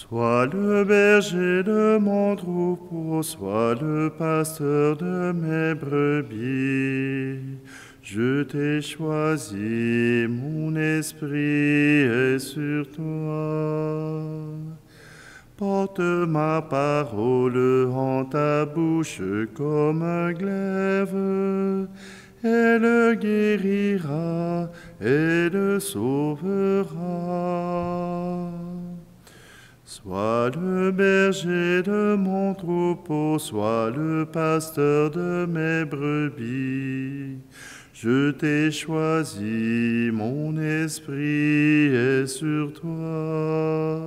Sois le berger de mon troupeau, sois le pasteur de mes brebis. Je t'ai choisi, mon esprit est sur toi. Porte ma parole en ta bouche comme un glaive. Elle guérira, elle sauvera. Sois le berger de mon troupeau, sois le pasteur de mes brebis. Je t'ai choisi, mon esprit est sur toi.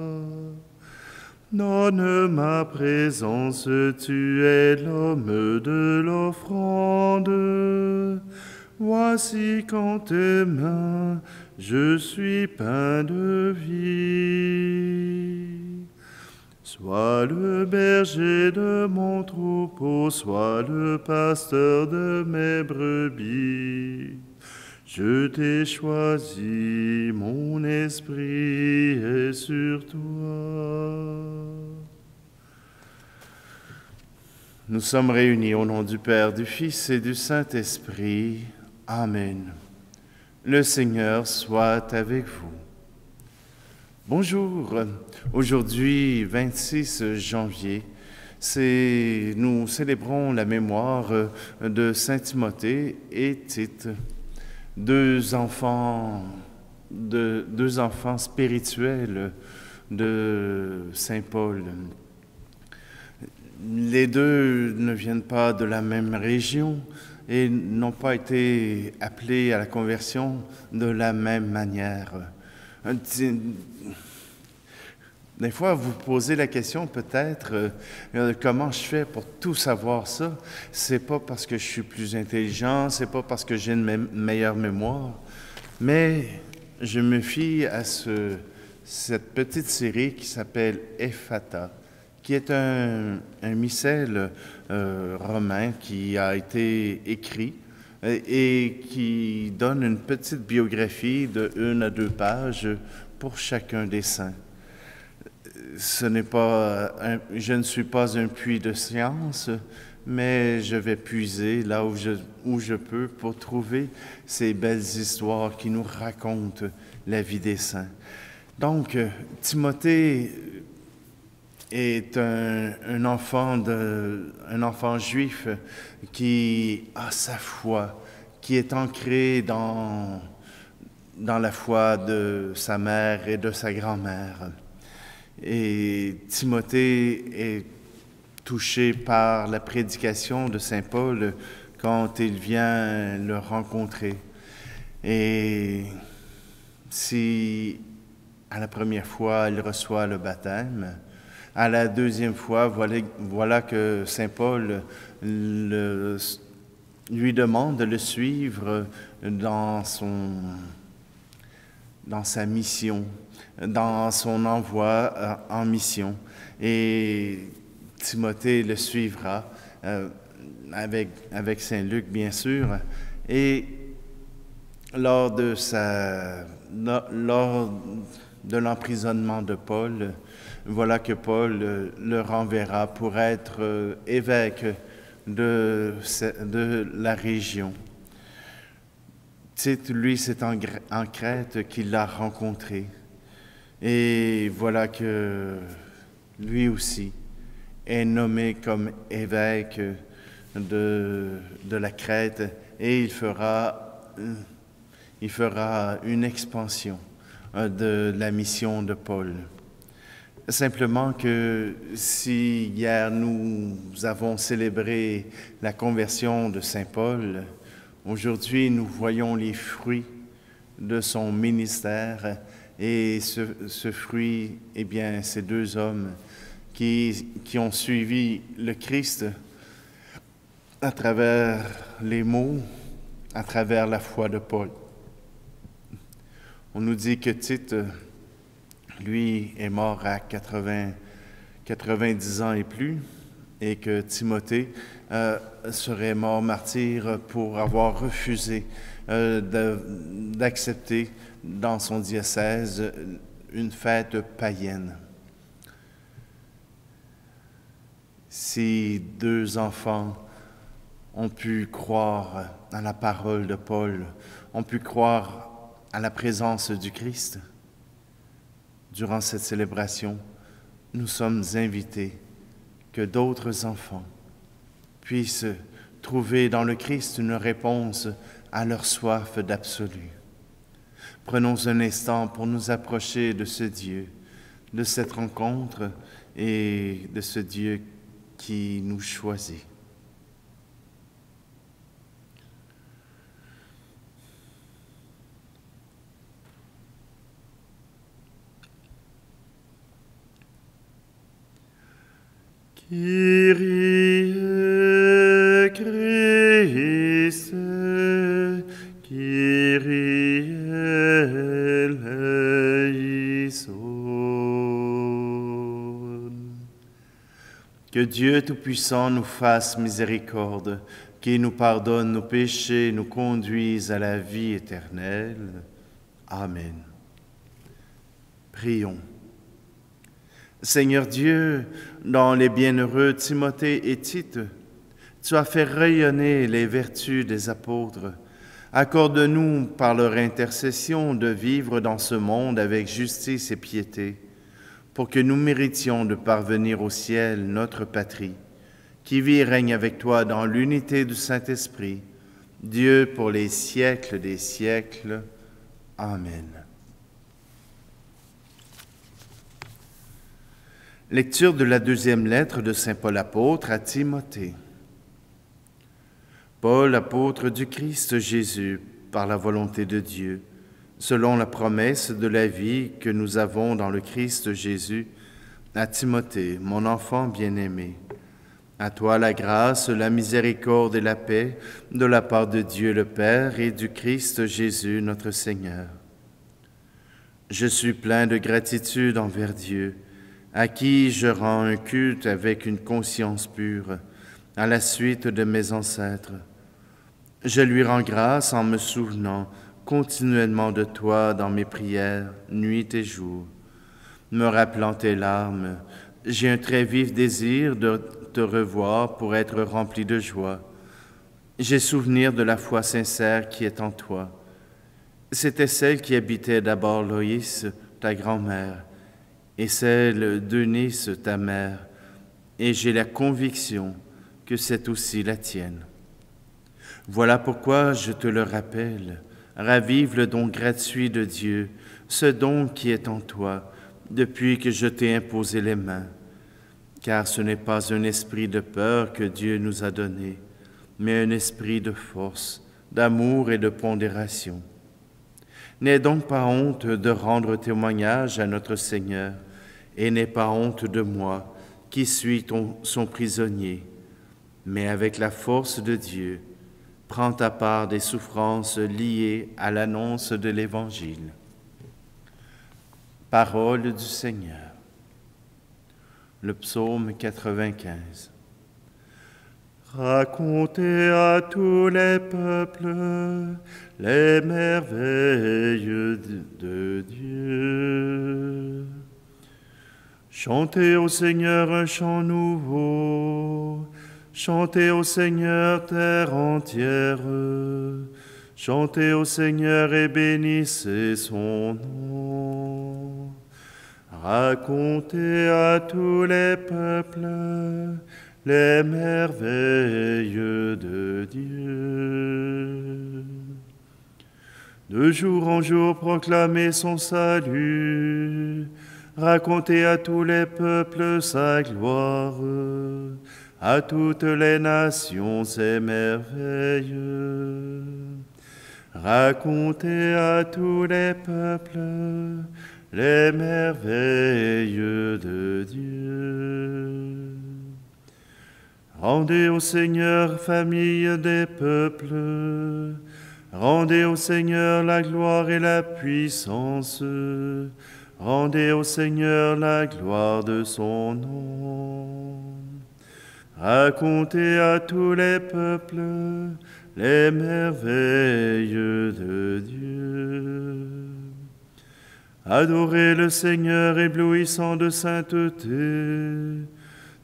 Donne ma présence, tu es l'homme de l'offrande. Voici qu'en tes mains, je suis pain de vie. Sois le berger de mon troupeau, sois le pasteur de mes brebis. Je t'ai choisi, mon esprit est sur toi. Nous sommes réunis au nom du Père, du Fils et du Saint-Esprit. Amen. Le Seigneur soit avec vous. Bonjour. Aujourd'hui, 26 janvier, nous célébrons la mémoire de Saint Timothée et Tite, deux enfants spirituels de Saint Paul. Les deux ne viennent pas de la même région et n'ont pas été appelés à la conversion de la même manière. Des fois, vous posez la question peut-être, comment je fais pour tout savoir ça? C'est pas parce que je suis plus intelligent, c'est pas parce que j'ai une meilleure mémoire, mais je me fie à cette petite série qui s'appelle Ephata, qui est un missel romain qui a été écrit et qui donne une petite biographie de 1 à 2 pages pour chacun des saints. Je ne suis pas un puits de science, mais je vais puiser là où je peux pour trouver ces belles histoires qui nous racontent la vie des saints. Donc, Timothée est un enfant juif qui a sa foi, qui est ancré dans la foi de sa mère et de sa grand-mère. Et Timothée est touché par la prédication de Saint Paul quand il vient le rencontrer. Et si à la première fois il reçoit le baptême, à la deuxième fois, voilà que Saint Paul lui demande de le suivre dans sa mission, dans son envoi en mission. Et Timothée le suivra avec Saint Luc, bien sûr. Et lors de l'emprisonnement de Paul, voilà que Paul le renverra pour être évêque de la région. Tite, lui, c'est en Crète qu'il l'a rencontré. Et voilà que lui aussi est nommé comme évêque de la Crète et il fera une expansion de la mission de Paul. Simplement que si hier nous avons célébré la conversion de Saint Paul, aujourd'hui nous voyons les fruits de son ministère et ce fruit, eh bien, ces deux hommes qui ont suivi le Christ à travers les mots, à travers la foi de Paul. On nous dit que Tite, lui, est mort à 90 ans et plus, et que Timothée serait mort martyr pour avoir refusé d'accepter dans son diocèse une fête païenne. Si deux enfants ont pu croire à la parole de Paul, ont pu croire à la présence du Christ, durant cette célébration, nous sommes invités que d'autres enfants puissent trouver dans le Christ une réponse à leur soif d'absolu. Prenons un instant pour nous approcher de ce Dieu, de cette rencontre et de ce Dieu qui nous choisit. Kyrie Christe, Kyrie eleison. Que Dieu Tout-Puissant nous fasse miséricorde, qu'il nous pardonne nos péchés, nous conduise à la vie éternelle. Amen. Prions. Seigneur Dieu, dans les bienheureux Timothée et Tite, tu as fait rayonner les vertus des apôtres. Accorde-nous, par leur intercession, de vivre dans ce monde avec justice et piété, pour que nous méritions de parvenir au ciel, notre patrie, qui vit et règne avec toi dans l'unité du Saint-Esprit, Dieu pour les siècles des siècles. Amen. Lecture de la deuxième lettre de saint Paul apôtre à Timothée. Paul, apôtre du Christ Jésus, par la volonté de Dieu, selon la promesse de la vie que nous avons dans le Christ Jésus, à Timothée, mon enfant bien-aimé. À toi la grâce, la miséricorde et la paix de la part de Dieu le Père et du Christ Jésus notre Seigneur. Je suis plein de gratitude envers Dieu, à qui je rends un culte avec une conscience pure, à la suite de mes ancêtres. Je lui rends grâce en me souvenant continuellement de toi dans mes prières, nuit et jour. Me rappelant tes larmes, j'ai un très vif désir de te revoir pour être rempli de joie. J'ai souvenir de la foi sincère qui est en toi. C'était celle qui habitait d'abord Loïs, ta grand-mère, et celle d'Eunice, ta mère, et j'ai la conviction que c'est aussi la tienne. Voilà pourquoi je te le rappelle, ravive le don gratuit de Dieu, ce don qui est en toi, depuis que je t'ai imposé les mains. Car ce n'est pas un esprit de peur que Dieu nous a donné, mais un esprit de force, d'amour et de pondération. N'aie donc pas honte de rendre témoignage à notre Seigneur, et n'aie pas honte de moi, qui suis son prisonnier, mais avec la force de Dieu, prends ta part des souffrances liées à l'annonce de l'Évangile. Parole du Seigneur. Le psaume 95. Racontez à tous les peuples les merveilles de Dieu. Chantez au Seigneur un chant nouveau, chantez au Seigneur terre entière, chantez au Seigneur et bénissez son nom. Racontez à tous les peuples les merveilles de Dieu. De jour en jour proclamez son salut, racontez à tous les peuples sa gloire, à toutes les nations ses merveilles. Racontez à tous les peuples les merveilles de Dieu. Rendez au Seigneur, famille des peuples, rendez au Seigneur la gloire et la puissance, rendez au Seigneur la gloire de son nom. Racontez à tous les peuples les merveilles de Dieu. Adorez le Seigneur éblouissant de sainteté,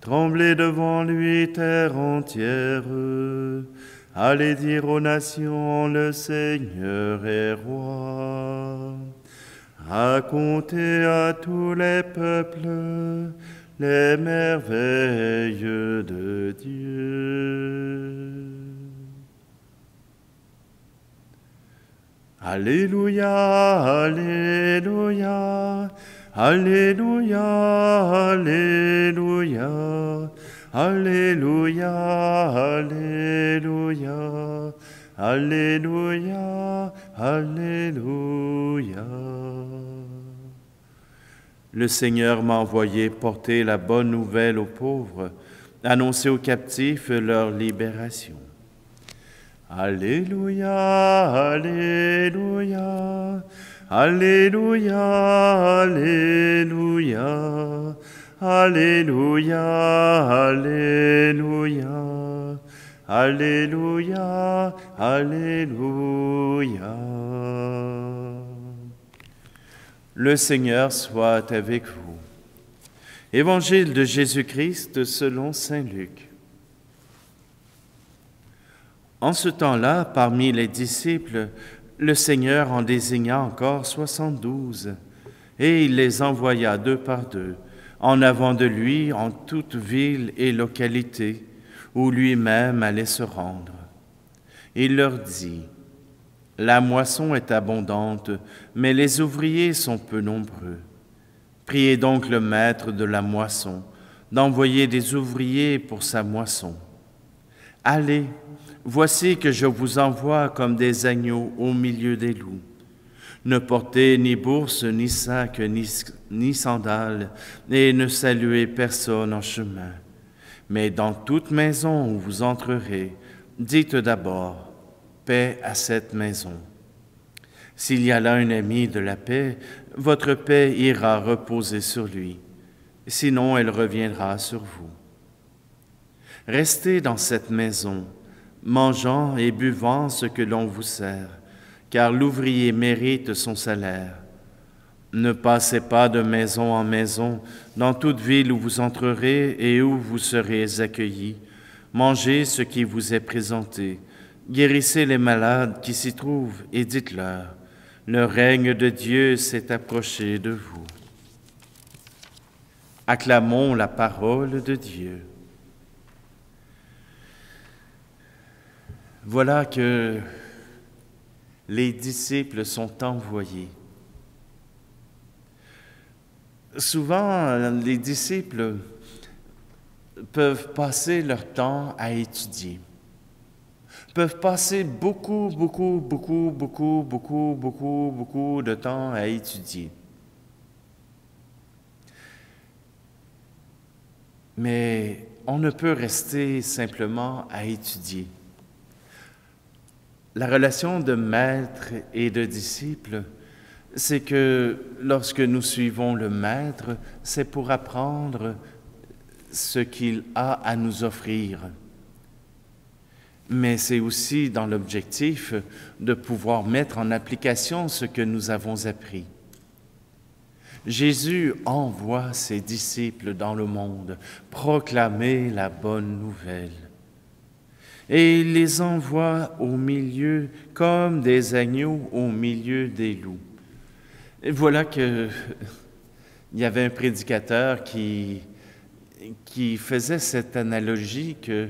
Tremblez devant lui, terre entière. Allez dire aux nations, le Seigneur est roi. Racontez à tous les peuples les merveilles de Dieu. Alléluia, Alléluia, Alléluia, Alléluia, Alléluia, Alléluia, Alléluia, Alléluia. Le Seigneur m'a envoyé porter la bonne nouvelle aux pauvres, annoncer aux captifs leur libération. Alléluia, Alléluia, Alléluia, Alléluia, Alléluia, Alléluia, Alléluia, Alléluia. Le Seigneur soit avec vous. Évangile de Jésus-Christ selon saint Luc. En ce temps-là, parmi les disciples, le Seigneur en désigna encore 72, et il les envoya deux par deux, en avant de lui en toute ville et localité où lui-même allait se rendre. Il leur dit, « La moisson est abondante, mais les ouvriers sont peu nombreux. Priez donc le maître de la moisson d'envoyer des ouvriers pour sa moisson. Allez, voici que je vous envoie comme des agneaux au milieu des loups. Ne portez ni bourse, ni sac, ni sandales, et ne saluez personne en chemin. Mais dans toute maison où vous entrerez, dites d'abord, paix à cette maison. S'il y a là un ami de la paix, votre paix ira reposer sur lui, sinon elle reviendra sur vous. Restez dans cette maison, mangeant et buvant ce que l'on vous sert, car l'ouvrier mérite son salaire. Ne passez pas de maison en maison, dans toute ville où vous entrerez et où vous serez accueillis. Mangez ce qui vous est présenté, guérissez les malades qui s'y trouvent et dites-leur, le règne de Dieu s'est approché de vous. Acclamons la parole de Dieu. Voilà que les disciples sont envoyés. Souvent, les disciples peuvent passer leur temps à étudier, peuvent passer beaucoup de temps à étudier. Mais on ne peut rester simplement à étudier. La relation de maître et de disciple, c'est que lorsque nous suivons le maître, c'est pour apprendre ce qu'il a à nous offrir. Mais c'est aussi dans l'objectif de pouvoir mettre en application ce que nous avons appris. Jésus envoie ses disciples dans le monde proclamer la bonne nouvelle. Et il les envoie au milieu, comme des agneaux au milieu des loups. Et voilà qu'il y avait un prédicateur qui faisait cette analogie que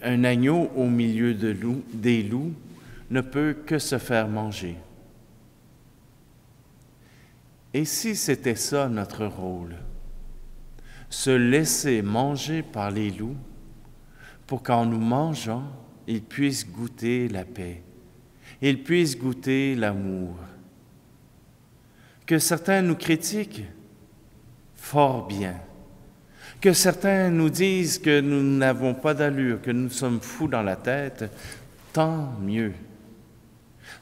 un agneau au milieu des loups ne peut que se faire manger. Et si c'était ça notre rôle, se laisser manger par les loups, pour qu'en nous mangeant, ils puissent goûter la paix, ils puissent goûter l'amour. Que certains nous critiquent, fort bien. Que certains nous disent que nous n'avons pas d'allure, que nous sommes fous dans la tête, tant mieux.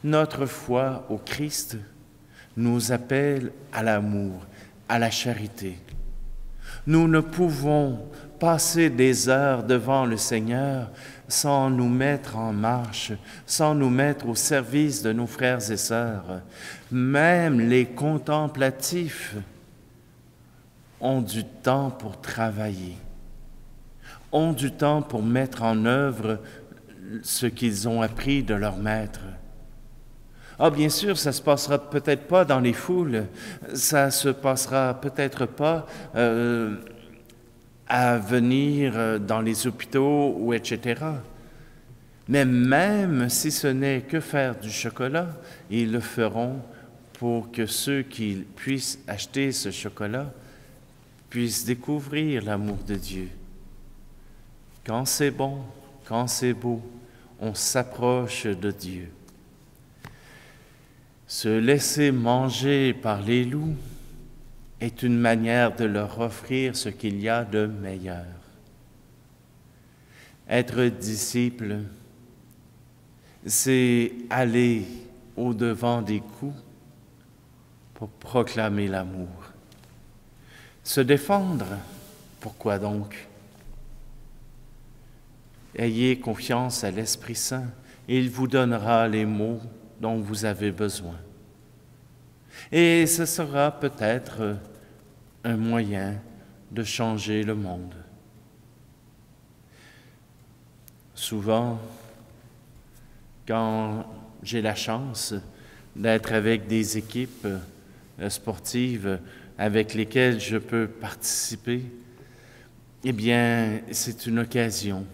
Notre foi au Christ nous appelle à l'amour, à la charité. Nous ne pouvons passer des heures devant le Seigneur sans nous mettre en marche, sans nous mettre au service de nos frères et sœurs. Même les contemplatifs ont du temps pour travailler. ont du temps pour mettre en œuvre ce qu'ils ont appris de leur maître. Ah, bien sûr, ça se passera peut-être pas dans les foules, ça se passera peut-être pas à venir dans les hôpitaux ou etc. Mais même si ce n'est que faire du chocolat, ils le feront pour que ceux qui puissent acheter ce chocolat puissent découvrir l'amour de Dieu. Quand c'est bon, quand c'est beau, on s'approche de Dieu. Se laisser manger par les loups est une manière de leur offrir ce qu'il y a de meilleur. Être disciple, c'est aller au-devant des coups pour proclamer l'amour. Se défendre, pourquoi donc? Ayez confiance à l'Esprit Saint, et il vous donnera les mots dont vous avez besoin. Et ce sera peut-être un moyen de changer le monde. Souvent, quand j'ai la chance d'être avec des équipes sportives avec lesquelles je peux participer, eh bien, c'est une occasion,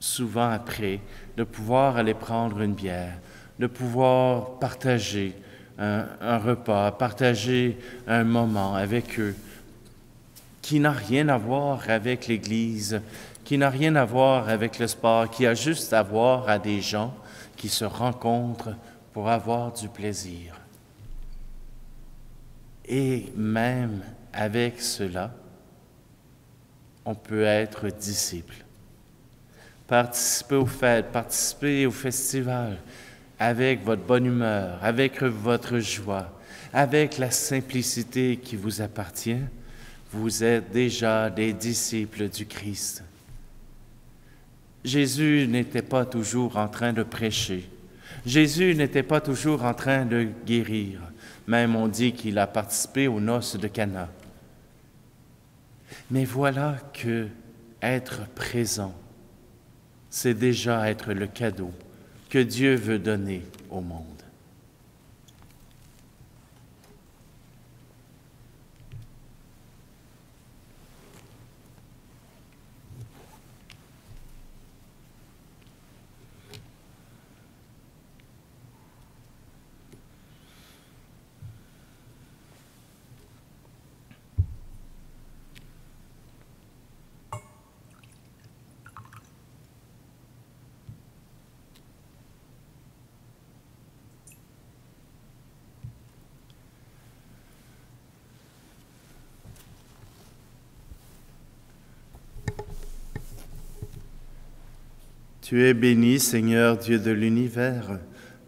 souvent après, de pouvoir aller prendre une bière, de pouvoir partager un repas, partager un moment avec eux, qui n'a rien à voir avec l'Église, qui n'a rien à voir avec le sport, qui a juste à voir à des gens qui se rencontrent pour avoir du plaisir. Et même avec cela, on peut être disciple. Participer aux fêtes, participer au festival avec votre bonne humeur, avec votre joie, avec la simplicité qui vous appartient, vous êtes déjà des disciples du Christ. Jésus n'était pas toujours en train de prêcher. Jésus n'était pas toujours en train de guérir. Même on dit qu'il a participé aux noces de Cana. Mais voilà que être présent, c'est déjà être le cadeau que Dieu veut donner au monde. Tu es béni, Seigneur Dieu de l'univers.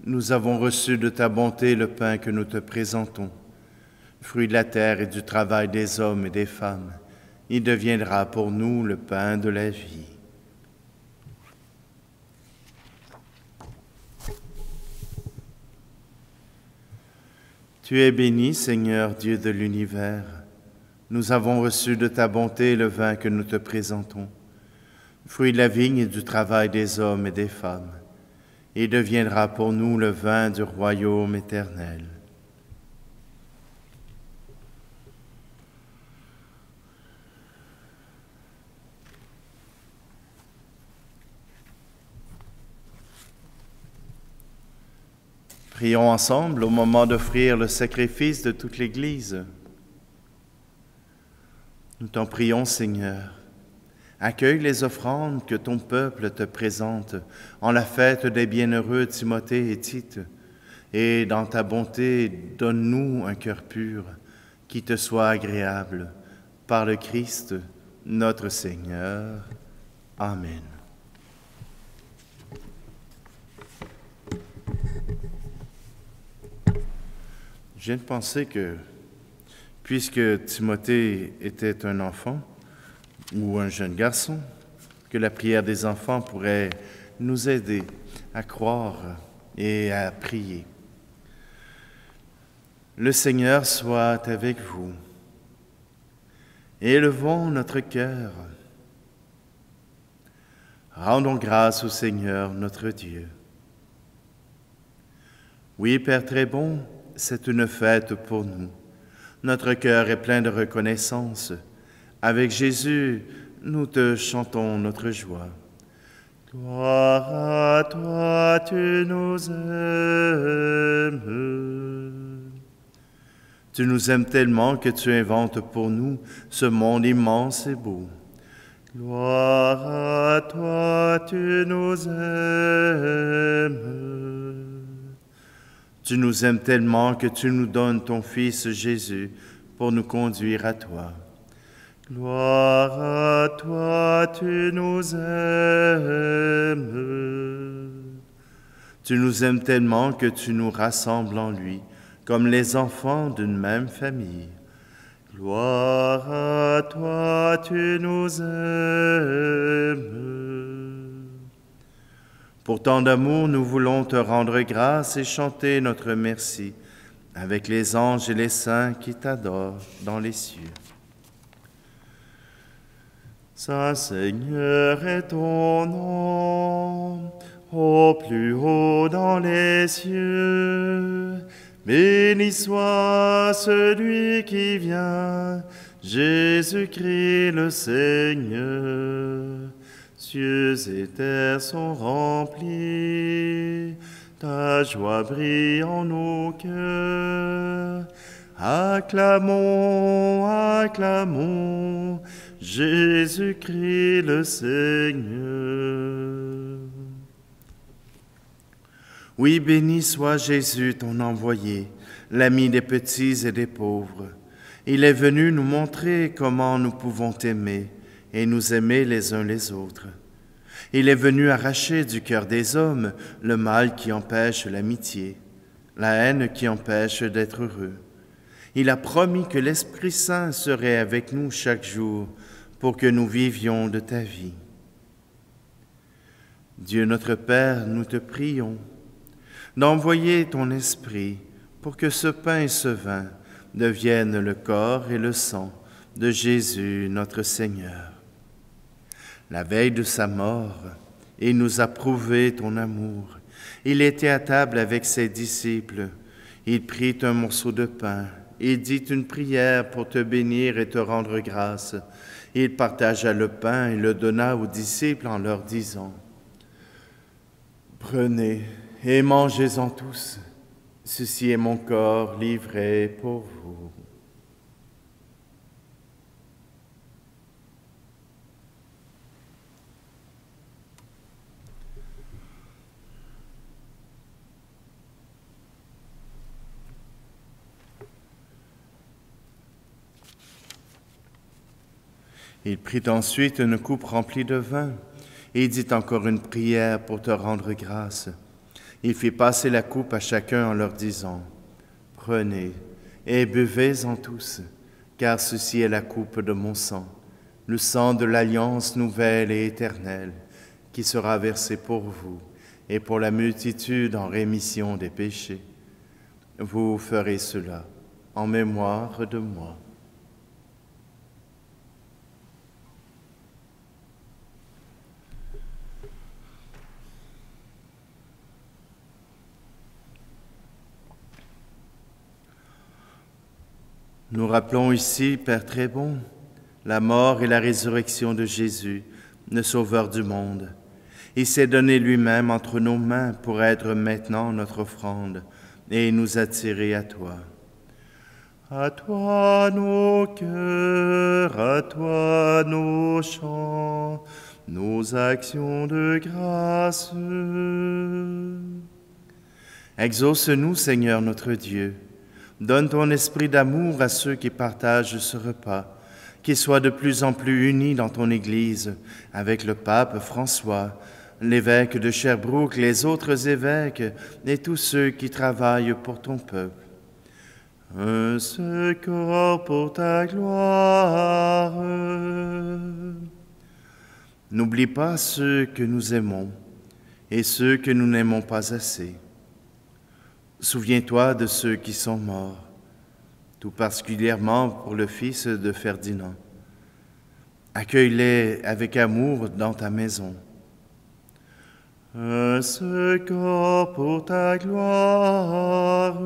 Nous avons reçu de ta bonté le pain que nous te présentons. Fruit de la terre et du travail des hommes et des femmes, il deviendra pour nous le pain de la vie. Tu es béni, Seigneur Dieu de l'univers. Nous avons reçu de ta bonté le vin que nous te présentons. Fruit de la vigne et du travail des hommes et des femmes, il deviendra pour nous le vin du royaume éternel. Prions ensemble au moment d'offrir le sacrifice de toute l'Église. Nous t'en prions, Seigneur. Accueille les offrandes que ton peuple te présente en la fête des bienheureux Timothée et Tite, et dans ta bonté, donne-nous un cœur pur qui te soit agréable, par le Christ, notre Seigneur. Amen. Je viens de penser que, puisque Timothée était un enfant, ou un jeune garçon, que la prière des enfants pourrait nous aider à croire et à prier. Le Seigneur soit avec vous. Élevons notre cœur. Rendons grâce au Seigneur notre Dieu. Oui, Père très bon, c'est une fête pour nous. Notre cœur est plein de reconnaissance. Avec Jésus, nous te chantons notre joie. Gloire à toi, tu nous aimes. Tu nous aimes tellement que tu inventes pour nous ce monde immense et beau. Gloire à toi, tu nous aimes. Tu nous aimes tellement que tu nous donnes ton Fils Jésus pour nous conduire à toi. Gloire à toi, tu nous aimes. Tu nous aimes tellement que tu nous rassembles en lui, comme les enfants d'une même famille. Gloire à toi, tu nous aimes. Pour tant d'amour, nous voulons te rendre grâce et chanter notre merci avec les anges et les saints qui t'adorent dans les cieux. Saint Seigneur est ton nom, au plus haut dans les cieux. Béni soit celui qui vient, Jésus-Christ le Seigneur. Cieux et terre sont remplis, ta joie brille en nos cœurs. Acclamons, acclamons, Jésus-Christ le Seigneur. Oui, béni soit Jésus, ton envoyé, l'ami des petits et des pauvres. Il est venu nous montrer comment nous pouvons t'aimer et nous aimer les uns les autres. Il est venu arracher du cœur des hommes le mal qui empêche l'amitié, la haine qui empêche d'être heureux. Il a promis que l'Esprit Saint serait avec nous chaque jour pour que nous vivions de ta vie. Dieu notre Père, nous te prions d'envoyer ton Esprit pour que ce pain et ce vin deviennent le corps et le sang de Jésus notre Seigneur. La veille de sa mort, il nous a prouvé ton amour. Il était à table avec ses disciples. Il prit un morceau de pain. Il dit une prière pour te bénir et te rendre grâce. Il partagea le pain et le donna aux disciples en leur disant : « Prenez et mangez-en tous. Ceci est mon corps livré pour vous. » Il prit ensuite une coupe remplie de vin et dit encore une prière pour te rendre grâce. Il fit passer la coupe à chacun en leur disant : « Prenez et buvez-en tous, car ceci est la coupe de mon sang, le sang de l'alliance nouvelle et éternelle, qui sera versé pour vous et pour la multitude en rémission des péchés. Vous ferez cela en mémoire de moi. » Nous rappelons ici, Père très bon, la mort et la résurrection de Jésus, le Sauveur du monde. Il s'est donné lui-même entre nos mains pour être maintenant notre offrande et nous attirer à toi. À toi nos cœurs, à toi nos chants, nos actions de grâce. Exauce-nous, Seigneur notre Dieu. Donne ton esprit d'amour à ceux qui partagent ce repas, qu'ils soient de plus en plus unis dans ton Église, avec le pape François, l'évêque de Sherbrooke, les autres évêques et tous ceux qui travaillent pour ton peuple. Un seul corps pour ta gloire. N'oublie pas ceux que nous aimons et ceux que nous n'aimons pas assez. Souviens-toi de ceux qui sont morts, tout particulièrement pour le fils de Ferdinand. Accueille-les avec amour dans ta maison. ce corps pour ta gloire.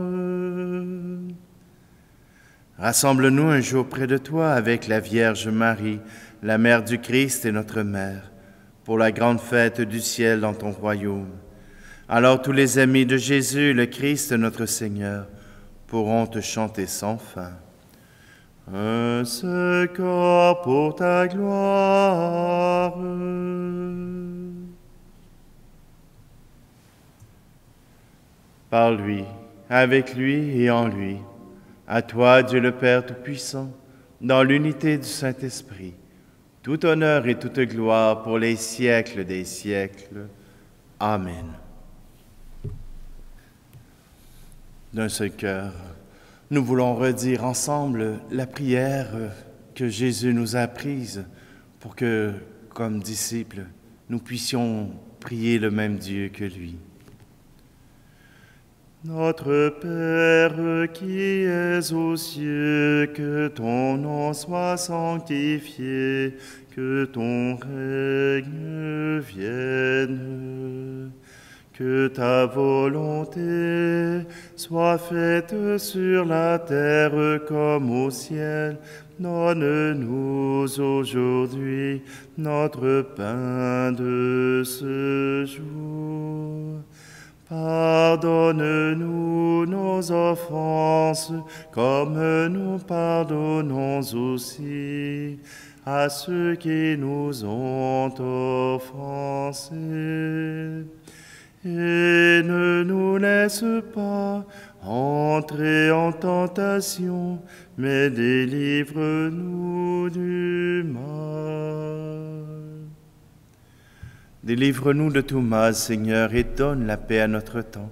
Rassemble-nous un jour près de toi avec la Vierge Marie, la Mère du Christ et notre Mère, pour la grande fête du ciel dans ton royaume. Alors tous les amis de Jésus, le Christ notre Seigneur, pourront te chanter sans fin. Ce corps pour ta gloire. Par lui, avec lui et en lui, à toi, Dieu le Père Tout-Puissant, dans l'unité du Saint-Esprit, tout honneur et toute gloire pour les siècles des siècles. Amen. D'un seul cœur, nous voulons redire ensemble la prière que Jésus nous a apprise pour que, comme disciples, nous puissions prier le même Dieu que lui. Notre Père qui es aux cieux, que ton nom soit sanctifié, que ton règne vienne, que ta volonté soit faite sur la terre comme au ciel. Donne-nous aujourd'hui notre pain de ce jour. Pardonne-nous nos offenses, comme nous pardonnons aussi à ceux qui nous ont offensés. Et ne nous laisse pas entrer en tentation, mais délivre-nous du mal. Délivre-nous de tout mal, Seigneur, et donne la paix à notre temps.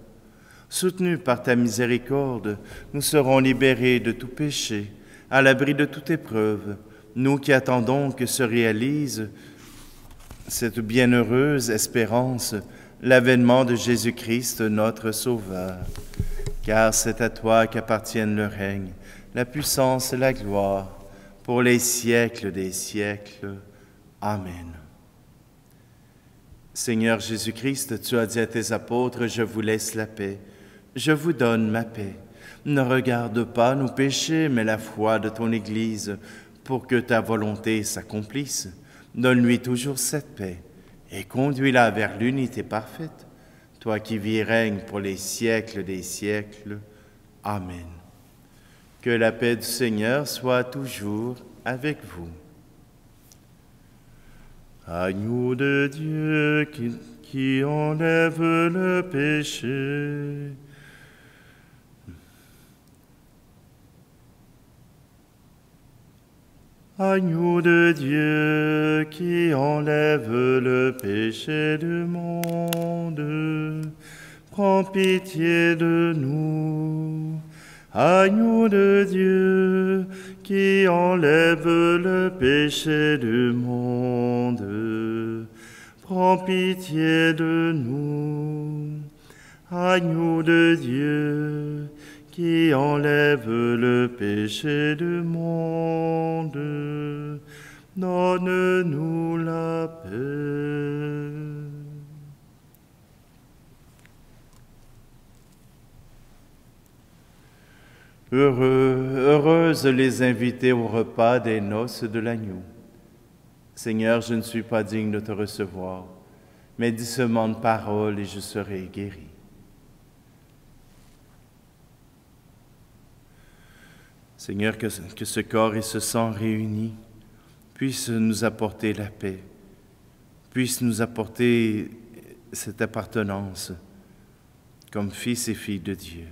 Soutenus par ta miséricorde, nous serons libérés de tout péché, à l'abri de toute épreuve, nous qui attendons que se réalise cette bienheureuse espérance, l'avènement de Jésus-Christ, notre Sauveur. Car c'est à toi qu'appartiennent le règne, la puissance et la gloire, pour les siècles des siècles. Amen. Seigneur Jésus-Christ, tu as dit à tes apôtres, « Je vous laisse la paix, je vous donne ma paix. Ne regarde pas nos péchés, mais la foi de ton Église, pour que ta volonté s'accomplisse. Donne-lui toujours cette paix, et conduis-la vers l'unité parfaite, toi qui vis et règnes pour les siècles des siècles. Amen. Que la paix du Seigneur soit toujours avec vous. Agneau de Dieu qui enlève le péché. Agneau de Dieu qui enlève le péché du monde, prends pitié de nous. Agneau de Dieu qui enlève le péché du monde, prends pitié de nous. Agneau de Dieu qui enlève le péché du monde, donne-nous la paix. Heureuses les invités au repas des noces de l'agneau. Seigneur, je ne suis pas digne de te recevoir, mais dis seulement une parole et je serai guéri. Seigneur, que ce corps et ce sang réunis puissent nous apporter la paix, puissent nous apporter cette appartenance comme fils et filles de Dieu.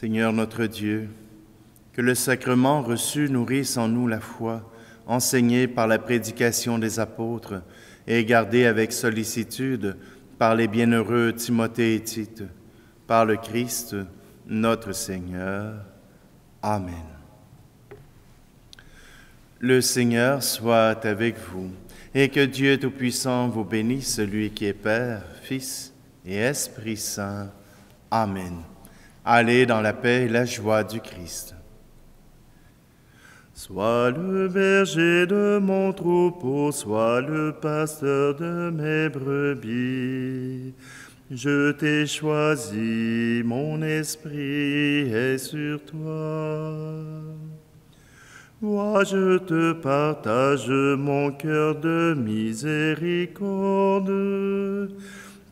Seigneur notre Dieu, que le sacrement reçu nourrisse en nous la foi, enseignée par la prédication des apôtres et gardée avec sollicitude par les bienheureux Timothée et Tite, par le Christ, notre Seigneur. Amen. Le Seigneur soit avec vous, et que Dieu Tout-Puissant vous bénisse, celui qui est Père, Fils et Esprit Saint. Amen. Allez dans la paix et la joie du Christ. Sois le berger de mon troupeau, sois le pasteur de mes brebis. Je t'ai choisi, mon esprit est sur toi. Moi, je te partage mon cœur de miséricorde.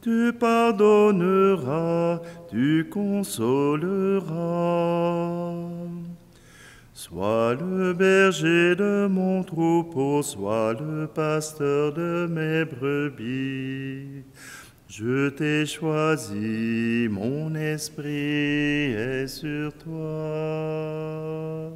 Tu pardonneras, tu consoleras. Sois le berger de mon troupeau, sois le pasteur de mes brebis. Je t'ai choisi, mon esprit est sur toi.